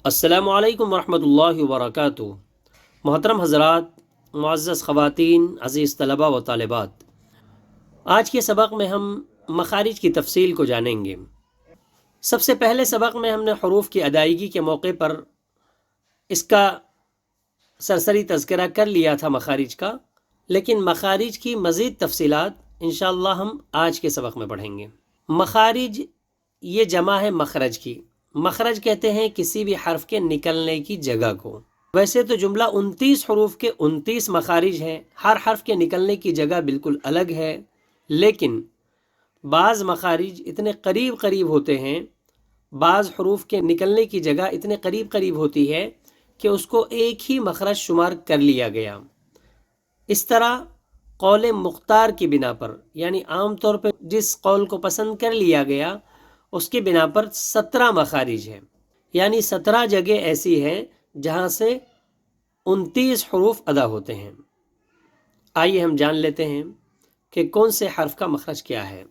السلام علیکم ورحمۃ اللہ وبرکاتہ۔ محترم حضرات، معزز خواتین، عزیز طلباء و طالبات، آج کے سبق میں ہم مخارج کی تفصیل کو جانیں گے۔ سب سے پہلے سبق میں ہم نے حروف کی ادائیگی کے موقع پر اس کا سرسری تذکرہ کر لیا تھا مخارج کا، لیکن مخارج کی مزید تفصیلات انشاءاللہ ہم آج کے سبق میں پڑھیں گے۔ مخارج یہ جمع ہے مخرج کی۔ مخرج کہتے ہیں کسی بھی حرف کے نکلنے کی جگہ کو۔ ویسے تو جملہ 29 حروف کے 29 مخارج ہیں، ہر حرف کے نکلنے کی جگہ بالکل الگ ہے، لیکن بعض مخارج اتنے قریب قریب ہوتے ہیں، بعض حروف کے نکلنے کی جگہ اتنے قریب قریب ہوتی ہے کہ اس کو ایک ہی مخرج شمار کر لیا گیا۔ اس طرح قول مختار کی بنا پر، یعنی عام طور پہ جس قول کو پسند کر لیا گیا اس کی بنا پر 17 مخارج ہیں، یعنی 17 جگہ ایسی ہیں جہاں سے 29 حروف ادا ہوتے ہیں۔ آئیے ہم جان لیتے ہیں کہ کون سے حرف کا مخرج کیا ہے۔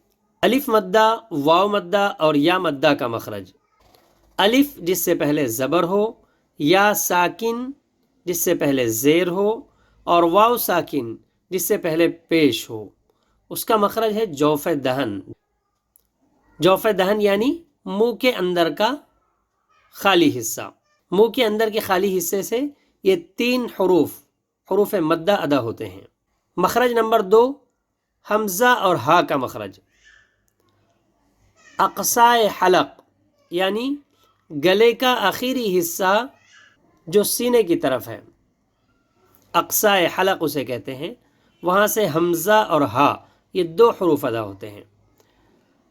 الف مدہ، واو مدہ اور یا مدہ کا مخرج۔ الف جس سے پہلے زبر ہو، یا ساکن جس سے پہلے زیر ہو، اور واو ساکن جس سے پہلے پیش ہو، اس کا مخرج ہے جوف دہن۔ جوف دہن یعنی منہ کے اندر کا خالی حصہ۔ منہ کے اندر کے خالی حصے سے یہ 3 حروف مدہ ادا ہوتے ہیں۔ مخرج نمبر 2، حمزہ اور ہا کا مخرج۔ اقصائے حلق یعنی گلے کا آخری حصہ جو سینے کی طرف ہے، اقصائے حلق اسے کہتے ہیں، وہاں سے حمزہ اور ہا یہ 2 حروف ادا ہوتے ہیں۔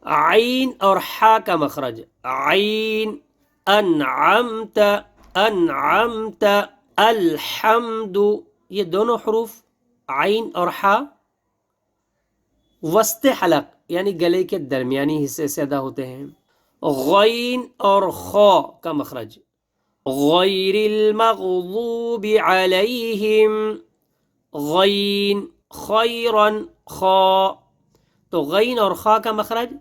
عین اور حا کا مخرج۔ عین، انعمت، انعمت، الحمد، یہ دونوں حروف عین اور حا وسط حلق یعنی گلے کے درمیانی حصے سے ادا ہوتے ہیں۔ غین اور خا کا مخرج۔ غیر المغضوب علیہم، غین، خیرن، خا، تو غین اور خا کا مخرج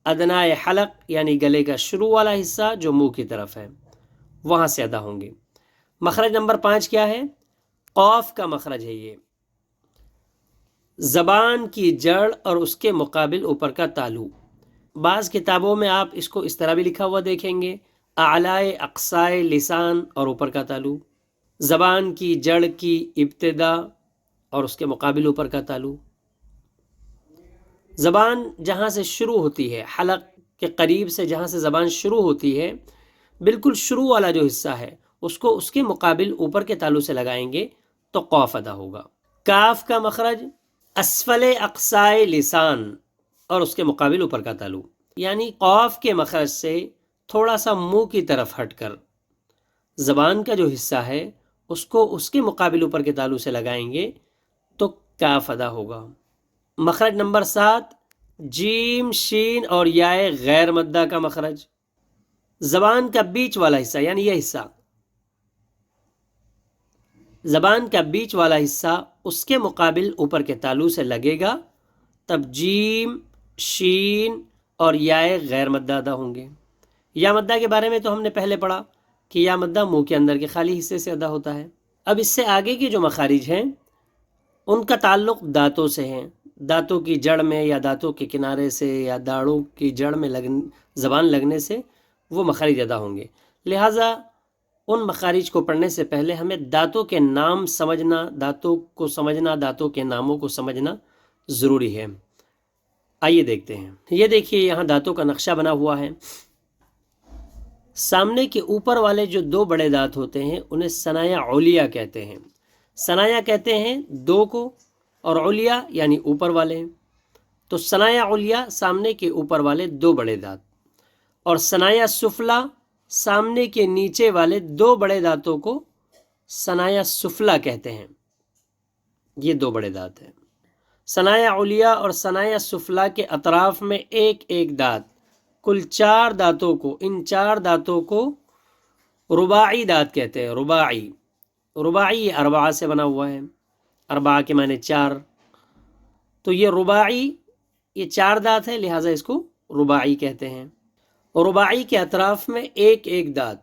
ادنائے حلق یعنی گلے کا شروع والا حصہ جو منہ کی طرف ہے وہاں سے ادا ہوں گے۔ مخرج نمبر 5 کیا ہے؟ قاف کا مخرج ہے یہ۔ زبان کی جڑ اور اس کے مقابل اوپر کا تالو۔ بعض کتابوں میں آپ اس کو اس طرح بھی لکھا ہوا دیکھیں گے، اعلائے اقصائے لسان اور اوپر کا تالو۔ زبان کی جڑ کی ابتدا اور اس کے مقابل اوپر کا تالو۔ زبان جہاں سے شروع ہوتی ہے، حلق کے قریب سے جہاں سے زبان شروع ہوتی ہے، بالکل شروع والا جو حصہ ہے اس کو اس کے مقابل اوپر کے تالو سے لگائیں گے تو قاف ادا ہوگا۔ کاف کا مخرج اسفل اقصائے لسان اور اس کے مقابل اوپر کا تالو، یعنی قاف کے مخرج سے تھوڑا سا منہ کی طرف ہٹ کر زبان کا جو حصہ ہے اس کو اس کے مقابل اوپر کے تالو سے لگائیں گے تو کاف ادا ہوگا۔ مخرج نمبر 7، جیم، شین اور یائے غیر مدہ کا مخرج۔ زبان کا بیچ والا حصہ یعنی یہ حصہ، زبان کا بیچ والا حصہ اس کے مقابل اوپر کے تالو سے لگے گا، تب جیم، شین اور یائے غیر مدہ ادا ہوں گے۔ یا مدہ کے بارے میں تو ہم نے پہلے پڑھا کہ یا مدہ منہ کے اندر کے خالی حصے سے ادا ہوتا ہے۔ اب اس سے آگے کے جو مخارج ہیں ان کا تعلق دانتوں سے ہیں۔ دانتوں کی جڑ میں یا دانتوں کے کنارے سے یا داڑوں کی جڑ میں زبان لگنے سے وہ مخارج ادا ہوں گے، لہٰذا ان مخارج کو پڑھنے سے پہلے ہمیں دانتوں کے نام سمجھنا، دانتوں کو سمجھنا، دانتوں کے ناموں کو سمجھنا ضروری ہے۔ آئیے دیکھتے ہیں۔ یہ دیکھیے یہاں دانتوں کا نقشہ بنا ہوا ہے۔ سامنے کے اوپر والے جو 2 بڑے دانت ہوتے ہیں انہیں ثنایا علیہ کہتے ہیں۔ ثنایا کہتے ہیں 2 کو، اور علیہ یعنی اوپر والے ہیں، تو ثنایا علیہ سامنے کے اوپر والے 2 بڑے دانت، اور ثنایا سفلا سامنے کے نیچے والے 2 بڑے دانتوں کو ثنایا سفلا کہتے ہیں۔ یہ 2 بڑے دانت ہیں۔ ثنایا علیہ اور ثنایا سفلا کے اطراف میں ایک ایک دانت، کل 4 دانتوں کو، ان 4 دانتوں کو رباعی دانت کہتے ہیں۔ رباعی، رباعی یہ 4 سے بنا ہوا ہے، 4 کے معنی 4، تو یہ رباعی، یہ 4 دانت ہے لہٰذا اس کو رباعی کہتے ہیں۔ رباعی کے اطراف میں ایک ایک دانت،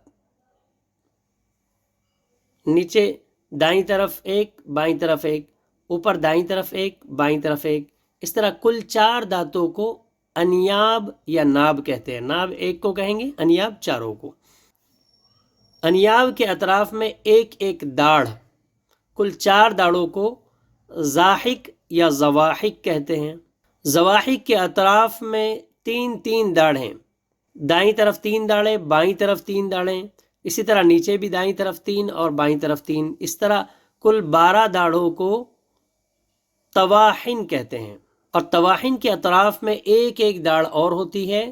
نیچے دائیں طرف ایک، بائیں طرف ایک، اوپر دائیں طرف ایک، بائیں طرف ایک، اس طرح کل 4 دانتوں کو انیاب یا ناب کہتے ہیں۔ ناب ایک کو کہیں گے، انیاب چاروں کو۔ انیاب کے اطراف میں ایک ایک داڑھ، کل 4 داڑھوں کو زاحک یا زواحک کہتے ہیں۔ زواحک کے اطراف میں 3 داڑھیں، دائیں طرف 3 داڑھیں، بائیں طرف 3 داڑھیں، اسی طرح نیچے بھی دائیں طرف 3 اور بائیں طرف 3، اس طرح کل 12 داڑھوں کو طواحن کہتے ہیں۔ اور طواحن کے اطراف میں ایک ایک داڑھ اور ہوتی ہے،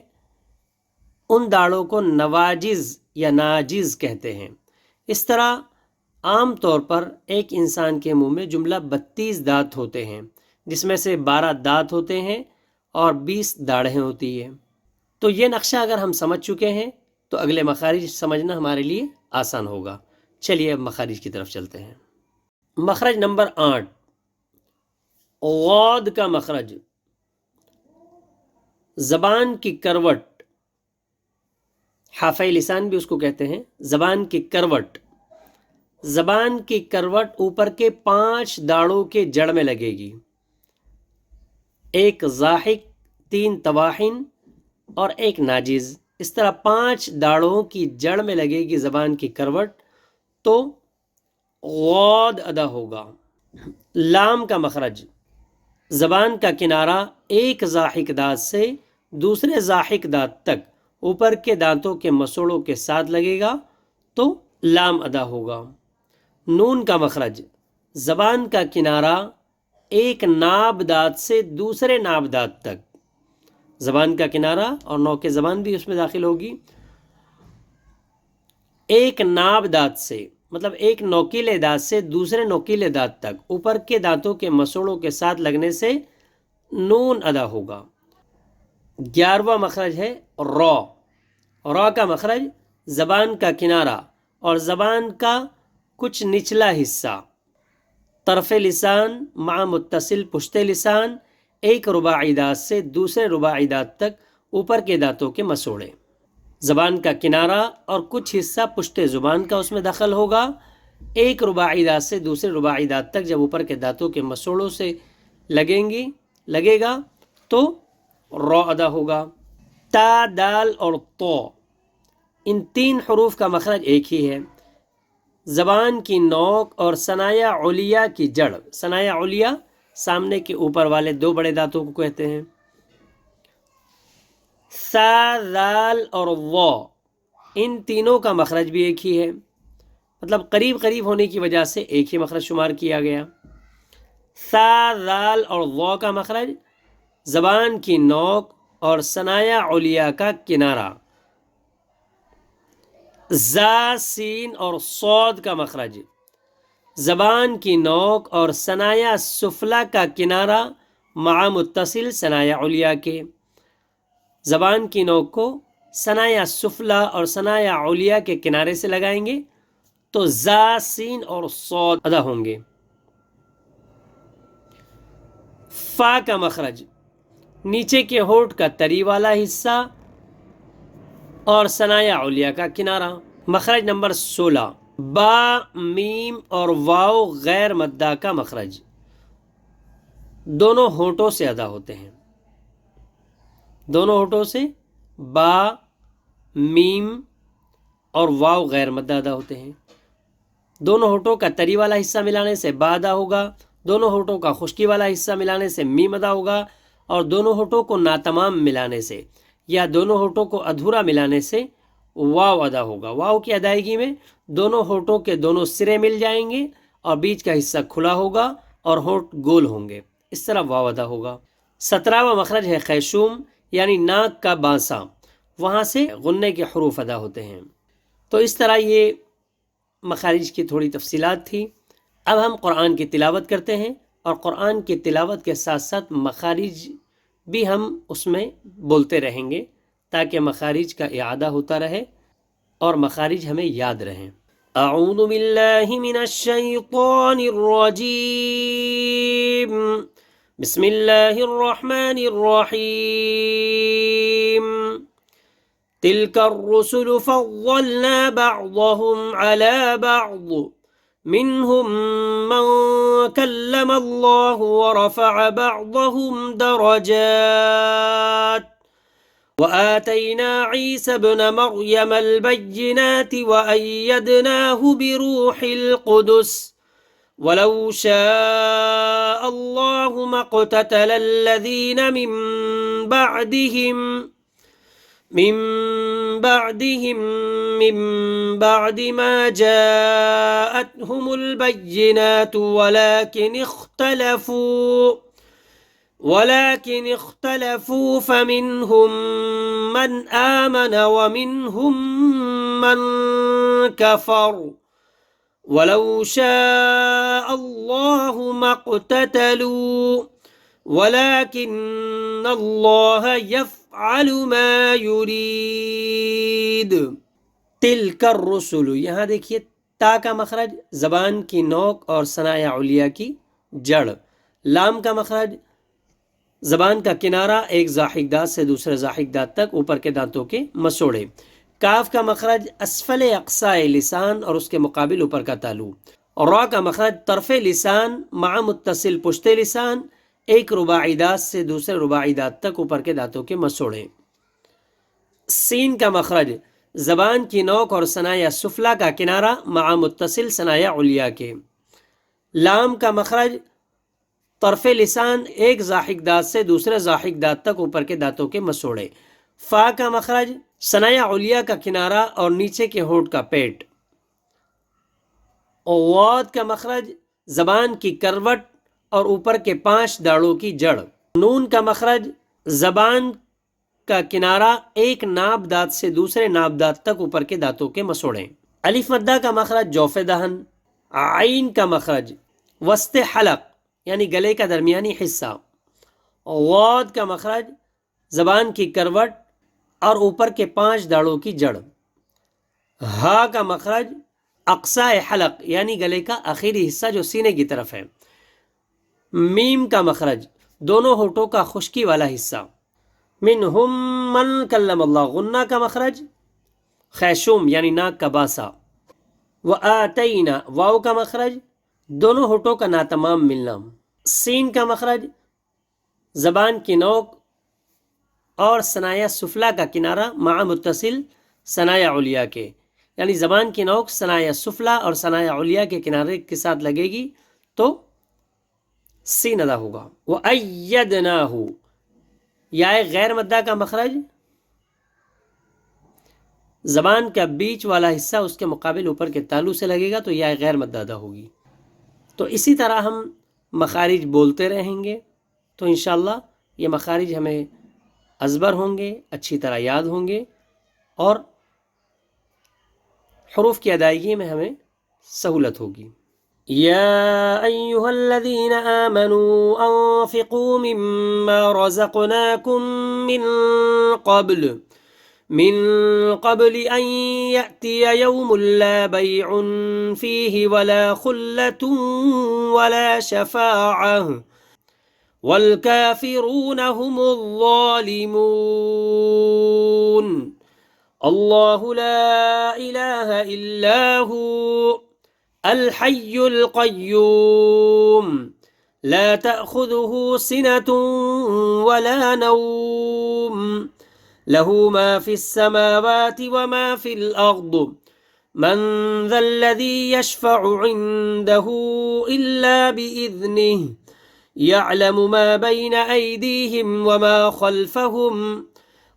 ان داڑھوں کو نواجز یا ناجز کہتے ہیں۔ اس طرح عام طور پر ایک انسان کے منہ میں جملہ 32 دانت ہوتے ہیں، جس میں سے 12 دانت ہوتے ہیں اور 20 داڑھیں ہوتی ہیں۔ تو یہ نقشہ اگر ہم سمجھ چکے ہیں تو اگلے مخارج سمجھنا ہمارے لیے آسان ہوگا۔ چلیے اب مخارج کی طرف چلتے ہیں۔ مخرج نمبر 8، غاد کا مخرج۔ زبان کی کروٹ، حافظ لسان بھی اس کو کہتے ہیں، زبان کی کروٹ۔ زبان کی کروٹ اوپر کے 5 داڑھوں کے جڑ میں لگے گی، ایک زاحک، 3 طواحن اور ایک ناجز۔ اس طرح 5 داڑھوں کی جڑ میں لگے گی زبان کی کروٹ، تو غاد ادا ہوگا۔ لام کا مخرج، زبان کا کنارہ ایک زاحک دانت سے دوسرے زاحک دانت تک اوپر کے دانتوں کے مسوڑوں کے ساتھ لگے گا تو لام ادا ہوگا۔ نون کا مخرج، زبان کا کنارہ ایک ناب دانت سے دوسرے ناب دانت تک، زبان کا کنارہ اور نوک زبان بھی اس میں داخل ہوگی، ایک ناب دانت سے مطلب ایک نوکیلے دانت سے دوسرے نوکیلے دانت تک اوپر کے دانتوں کے مسوڑوں کے ساتھ لگنے سے نون ادا ہوگا۔ 11واں مخرج ہے را۔ را کا مخرج، زبان کا کنارہ اور زبان کا کچھ نچلا حصہ، طرف لسان مع متصل پشت لسان ایک رباعی دانت سے دوسرے رباعی دانت تک اوپر کے دانتوں کے مسوڑے، زبان کا کنارہ اور کچھ حصہ پشت زبان کا اس میں دخل ہوگا، ایک رباعی دانت سے دوسرے رباعی دانت تک جب اوپر کے دانتوں کے مسوڑوں سے لگے گا تو را ادا ہوگا۔ تا، دال اور تو، ان 3 حروف کا مخرج ایک ہی ہے۔ زبان کی نوک اور ثنایا علیا کی جڑ، ثنایا علیا سامنے کے اوپر والے 2 بڑے دانتوں کو کہتے ہیں۔ ثا، ذال اور وا، ان تینوں کا مخرج بھی ایک ہی ہے، مطلب قریب قریب ہونے کی وجہ سے ایک ہی مخرج شمار کیا گیا۔ ثا، ذال اور وا کا مخرج، زبان کی نوک اور ثنایا علیا کا کنارہ۔ زا، سین اور صاد کا مخرج، زبان کی نوک اور ثنایا سفلا کا کنارہ مع متصل ثنایا علیا کے، زبان کی نوک کو ثنایا سفلا اور ثنایا علیا کے کنارے سے لگائیں گے تو زا، سین اور صاد ادا ہوں گے۔ فا کا مخرج، نیچے کے ہونٹ کا تری والا حصہ اور ثنایا علیا کا کنارہ۔ مخرج نمبر 16، با، میم اور واو غیر مدہ کا مخرج، دونوں ہونٹوں سے ادا ہوتے ہیں، دونوں ہونٹوں سے با، میم اور واو غیر مدہ ادا ہوتے ہیں۔ دونوں ہونٹوں کا تری والا حصہ ملانے سے با ادا ہوگا، دونوں ہونٹوں کا خشکی والا حصہ ملانے سے میم ادا ہوگا، اور دونوں ہونٹوں کو ناتمام ملانے سے یا دونوں ہونٹوں کو ادھورا ملانے سے واو ادا ہوگا۔ واو کی ادائیگی میں دونوں ہونٹوں کے دونوں سرے مل جائیں گے اور بیچ کا حصہ کھلا ہوگا اور ہونٹ گول ہوں گے، اس طرح واو ادا ہوگا۔ 17واں مخرج ہے خیشوم، یعنی ناک کا بانسا، وہاں سے غنے کے حروف ادا ہوتے ہیں۔ تو اس طرح یہ مخارج کی تھوڑی تفصیلات تھی۔ اب ہم قرآن کی تلاوت کرتے ہیں اور قرآن کی تلاوت کے ساتھ ساتھ مخارج بھی ہم اس میں بولتے رہیں گے تاکہ مخارج کا اعادہ ہوتا رہے اور مخارج ہمیں یاد رہیں۔ اعوذ باللہ من الشیطان الرجیم، بسم اللہ الرحمن الرحیم، تلک الرسل فضلنا بعضهم على بعض منهم من كلم الله ورفع بعضهم درجات وآتينا عيسى ابن مريم البينات وأيدناه بروح القدس ولو شاء الله ما اقتتل الذين من بعد ما جاءتهم البينات ولكن اختلفوا فمنهم من آمن ومنهم من كفر ولو شاء الله ما اقتتلوا ولكن الله يفعل ما يريد. تلک الرسل، یہاں دیکھیے تا کا مخرج زبان کی نوک اور ثنایا علیہ کی جڑ. لام کا مخرج زبان کا کنارہ ایک زاحک دانت سے دوسرے زاحک دانت تک اوپر کے دانتوں کے مسوڑے. کاف کا مخرج اسفل اقصائے لسان اور اس کے مقابل اوپر کا تالو. اور را کا مخرج طرف لسان مع متصل پشت لسان ایک رباعی دانت سے دوسرے رباعی دانت تک اوپر کے دانتوں کے مسوڑے. سین کا مخرج زبان کی نوک اور ثنایا سفلا کا کنارہ مع متصل ثنایا علیہ کے. لام کا مخرج طرف لسان ایک زاحک دانت سے دوسرے زاحک دانت تک اوپر کے دانتوں کے مسوڑے. فا کا مخرج ثنایا علیہ کا کنارہ اور نیچے کے ہونٹ کا پیٹ. واد کا مخرج زبان کی کروٹ اور اوپر کے 5 داڑوں کی جڑ. نون کا مخرج زبان کا کنارہ ایک ناب دانت سے دوسرے ناب دانت تک اوپر کے دانتوں کے مسوڑے. الف مدہ کا مخرج جوف دہن. عین کا مخرج وسط حلق یعنی گلے کا درمیانی حصہ. واد کا مخرج زبان کی کروٹ اور اوپر کے 5 داڑوں کی جڑ. ہا کا مخرج اقصائے حلق یعنی گلے کا آخری حصہ جو سینے کی طرف ہے. میم کا مخرج دونوں ہونٹوں کا خشکی والا حصہ. منہم من کلم اللہ. غنہ کا مخرج خیشوم یعنی ناک کا باسا. وآتینا واو کا مخرج دونوں ہونٹوں کا ناتمام ملنا. سین کا مخرج زبان کی نوک اور ثنایا سفلا کا کنارہ مع متصل ثنایا علیہ کے، یعنی زبان کی نوک ثنایا سفلا اور ثنایا علیہ کے کنارے کے ساتھ لگے گی تو سین ادا ہوگا. وَأَيَّدْنَاهُ یا غیر مدہ کا مخرج زبان کا بیچ والا حصہ اس کے مقابل اوپر کے تالو سے لگے گا تو یا غیر مدہ ادا ہوگی. تو اسی طرح ہم مخارج بولتے رہیں گے تو انشاءاللہ یہ مخارج ہمیں ازبر ہوں گے، اچھی طرح یاد ہوں گے اور حروف کی ادائیگی میں ہمیں سہولت ہوگی. یا ایہا الذین آمنوا انفقوا مما رزقناکم من قبل ان یأتی یوم لا بیع فیہ ولا خلة ولا شفاعة والکافرون هم الظالمون. اللہ لا الہ الا هو الحی القیوم لا تأخذه سنة ولا نوم له ما في السماوات وما في الأرض من ذا الذي يشفع عنده إلا بإذنه يعلم ما بين أيديهم وما خلفهم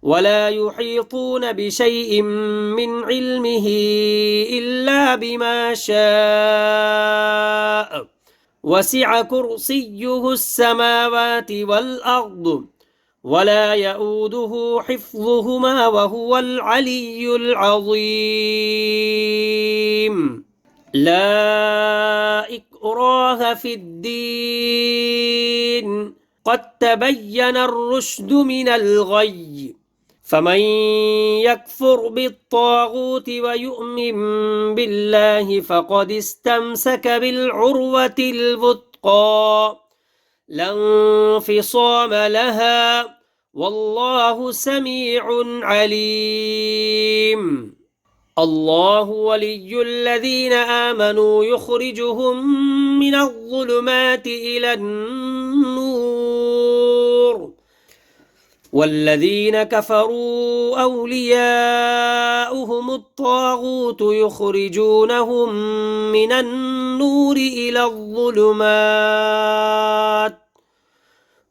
ولا يحيطون بشيء من علمه إلا بما شاء وسع كرسيه السماوات والأرض ولا يؤوده حفظهما وهو العلي العظيم. لا إكراه في الدين قد تبين الرشد من الغي فمن يكفر بالطاغوت ويؤمن بالله فقد استمسك بالعروة الوثقى لا انفصام لها والله سميع عليم. الله ولي الذين آمنوا يخرجهم من الظلمات إلى النور والذين كفروا أولياؤهم الطاغوت يخرجونهم من النور إلى الظلمات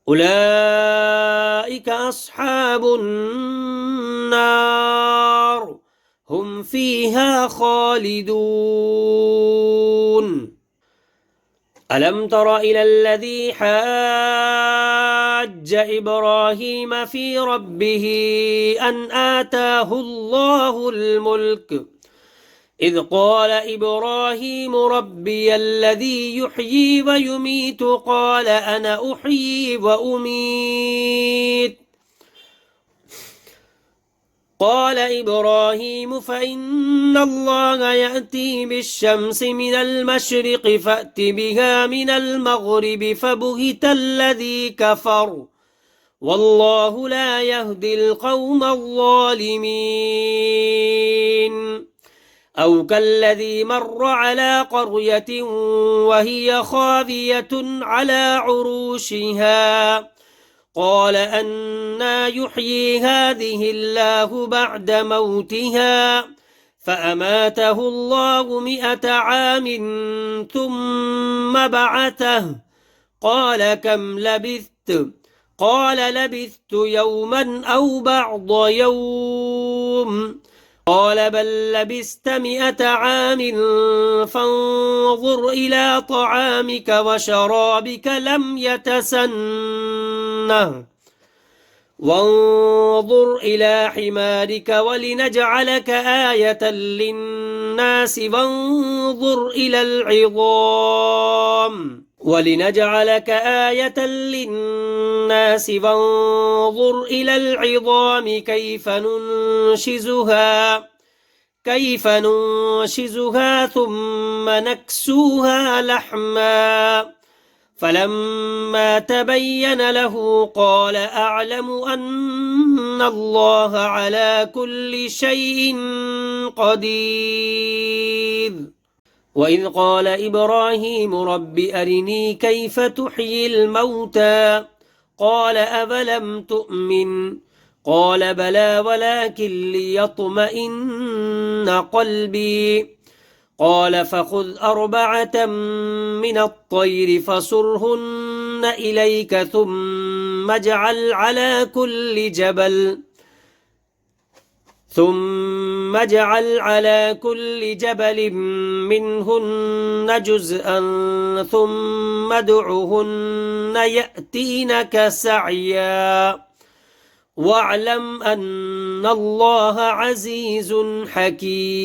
أولئك أصحاب النار هم فيها خالدون ألم تر إلى الذي حاج إبراهيم في ربه أن آتاه الله الملك إذ قال إبراهيم ربي الذي يحيي ويميت قال أنا أحيي وأميت قال إبراهيم فإن الله يأتي بالشمس من المشرق فأت بها من المغرب فبهت الذي كفر والله لا يهدي القوم الظالمين أو كالذي مر على قرية وهي خاوية على عروشها قال أنى يحيي هذه الله بعد موتها فأماته الله 100 عام ثم بعثه قال كم لبثت قال لبثت يوما أو بعض يوم قال بل لبثت 100 عام فانظر إلى طعامك وشرابك لم يتسنه وانظر إلى حمارك ولنجعلك آية للناس وانظر إلى العظام وانظر إلى العظام كيف ننشزها ثم نكسوها لحما فلما تبين له قال أعلم أن الله على كل شيء قدير وإذ قال إبراهيم رب أرني كيف تحيي الموتى قال أفلم تؤمن قال بلى ولكن ليطمئن قلبي قال فخذ 4 من الطير فصرهن إليك ثم اجعل على كل جبل منهن جزءا ثم ادعهن يأتينك سعيا واعلم أن الله عزيز حكيم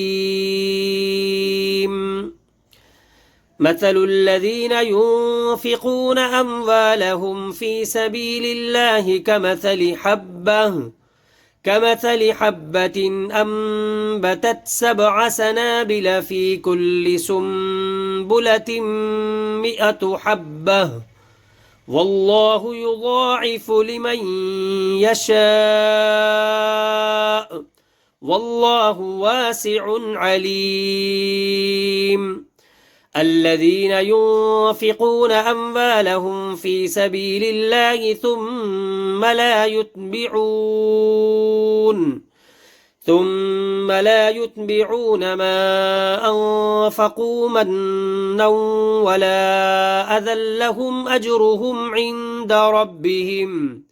مثل الذين ينفقون أموالهم في سبيل الله كمثل حبة أنبتت 7 سنابل في كل سنبلة 100 حبة والله يضاعف لمن يشاء والله واسع عليم الذين ينفقون أموالهم في سبيل الله ثم لا يتبعون ما أنفقوا منا ولا أذى لهم أجرهم عند ربهم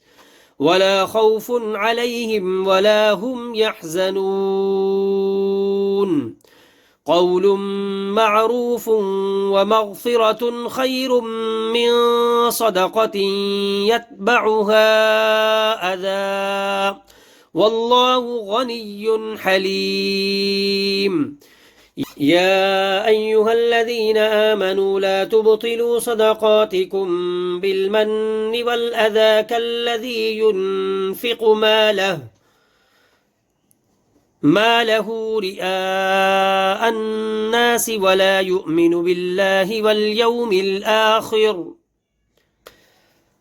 ولا خوف عليهم ولا هم يحزنون قول معروف ومغفرة خير من صدقة يتبعها أذى والله غني حليم يا أيها الذين آمنوا لا تبطلوا صدقاتكم بالمن والأذى كالذي ينفق ماله رئاء الناس ولا يؤمن بالله واليوم الآخر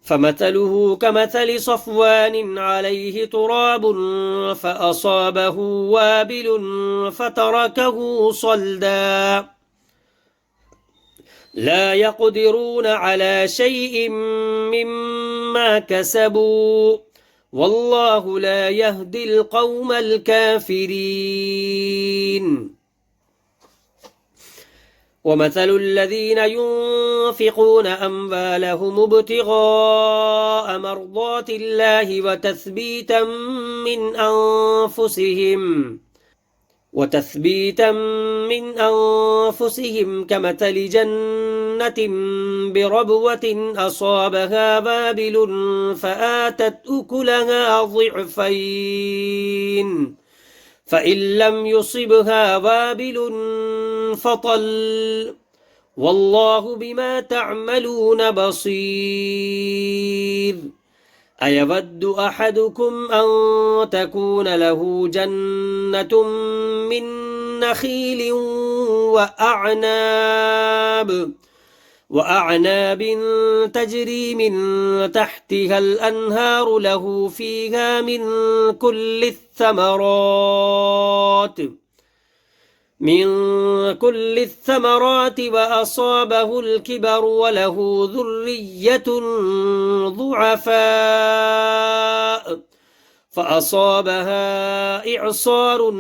فمثله كمثل صفوان عليه تراب فأصابه وابل فتركه صلدا لا يقدرون على شيء مما كسبوا والله لا يهدي القوم الكافرين. ومثل الذين ينفقون أموالهم ابتغاء مرضات الله وتثبيتا من أنفسهم كمثل جنة بربوة أصابها وابل فآتت أكلها ضعفين فإن لم يصبها وابل فطل والله بما تعملون بصير. أيود أحدكم أن تكون له جنة من نخيل وأعناب تجري من تحتها الأنهار له فيها من كل الثمرات وأصابه الكبر وله ذرية ضعفاء فأصابها إعصار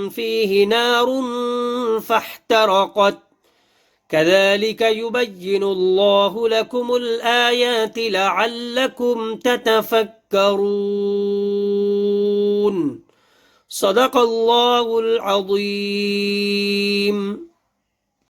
فيه نار فاحترقت كذلك يبين الله لكم الآيات لعلكم تتفكرون. صدق الله العظيم.